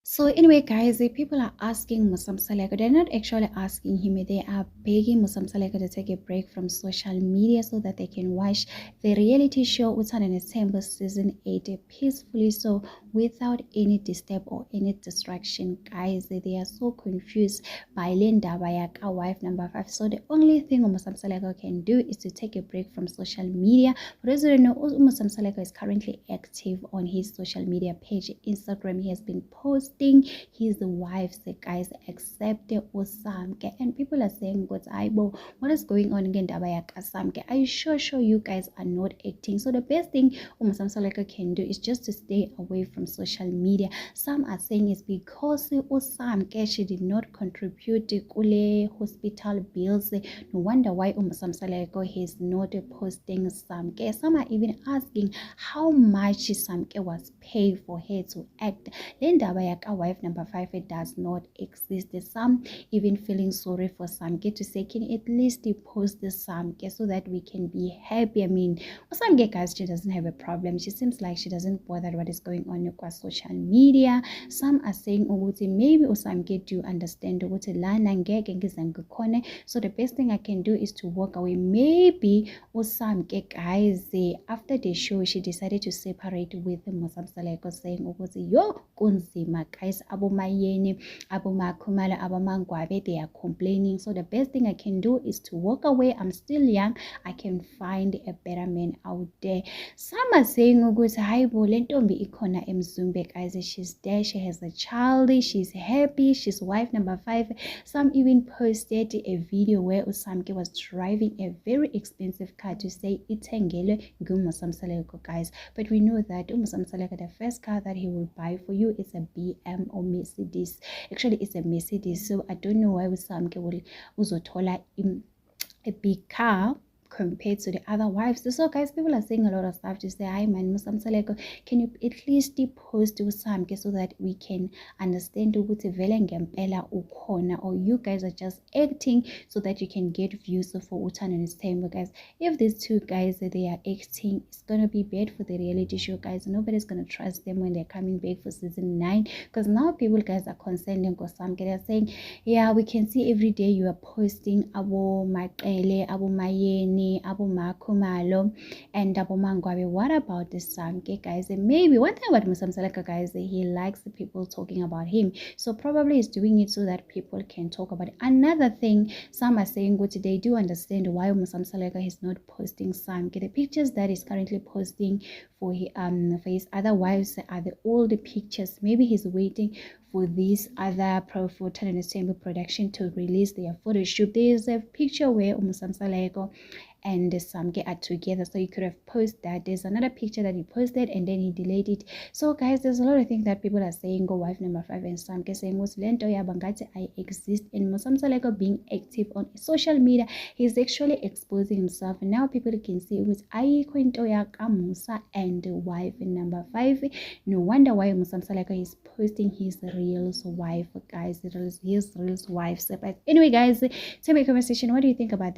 So anyway, guys, the people are asking Musam Saleko. They're not actually asking him. They are begging Musam Saleko to take a break from social media so that they can watch the reality show Utan and December season 8 peacefully, so without any disturb or any distraction. Guys, they are so confused by Linda Bayaka, wife number 5. So the only thing Musam Saleko can do is to take a break from social media. For those who don't know, Musam Saleko is currently active on his social media page, Instagram. He has been posting his wife's guys accept Usamke, and people are saying, what is going on again? Samke, are you sure you guys are not acting? So the best thing Musam Saleko can do is just to stay away from social media. Some are saying it's because Usamke, she did not contribute to Kule hospital bills. No wonder why Musam Saleko is not posting Samke. Some are even asking how much Samke was paid for her to act. Linda Bayaka, wife number 5, it does not exist. Some even feeling sorry for Samke to say, can at least post the Samke so that we can be happy. I mean, Samke, guys, she doesn't have a problem. She seems like she doesn't bother what is going on across social media. Some are saying, maybe Samke do understand so the best thing I can do is to walk away. Maybe Samke, guys, after the show, she decided to separate with Musam Saleko, saying, yo, kunzima, guys, abomayeni, abomakhumalo, abamangwabe, they are complaining. So the best thing I can do is to walk away. I'm still young. I can find a better man out there. Some are saying, haibo, lentombi ikona emzumbe, guys, she's there, she has a child, she's happy, she's wife number 5. Some even posted a video where Usamke was driving a very expensive car to say itengele Musam Saleko, guys. But we know that Musam Saleko, the first car that he will buy for you is a BM or Mercedes. Actually, it's a Mercedes. So I don't know why Usamke will uzotola a big car compared to the other wives. So guys, people are saying a lot of stuff to say, hi man, Musam Saleko, can you at least post Usamke so that we can understand ukuthi vele ngempela ukhona, or you guys are just acting so that you can get views for Utan and December, guys. If these two guys they are acting, it's gonna be bad for the reality show, guys. Nobody's gonna trust them when they're coming back for season 9, because now people guys are concerned because they're saying, yeah, we can see every day you are posting abo maqele, abo mayeni, abo makhumalo, and abo mangwabe. What about the Samke, guys? And maybe one thing about Musam Saleko, guys, he likes the people talking about him, so probably he's doing it so that people can talk about it. Another thing, some are saying they do understand why Musam Saleko is not posting Samke. The pictures that he's currently posting for his other wives are the old pictures. Maybe he's waiting for this other for Talent Assembly production to release their photo shoot. There's a picture where Musam Saleko and Samke are together, so you could have posted that. There's another picture that he posted and then he deleted it. So guys, there's a lot of things that people are saying, go wife number 5 and Samke saying what's lento ya bangati I exist, and Musam Saleko being active on social media, he's actually exposing himself, and now people can see with ayikho ya Musa and wife number 5. No wonder why Musam Saleko is posting his real wife, guys, his real wife. But anyway, guys, tell me a conversation, what do you think about this?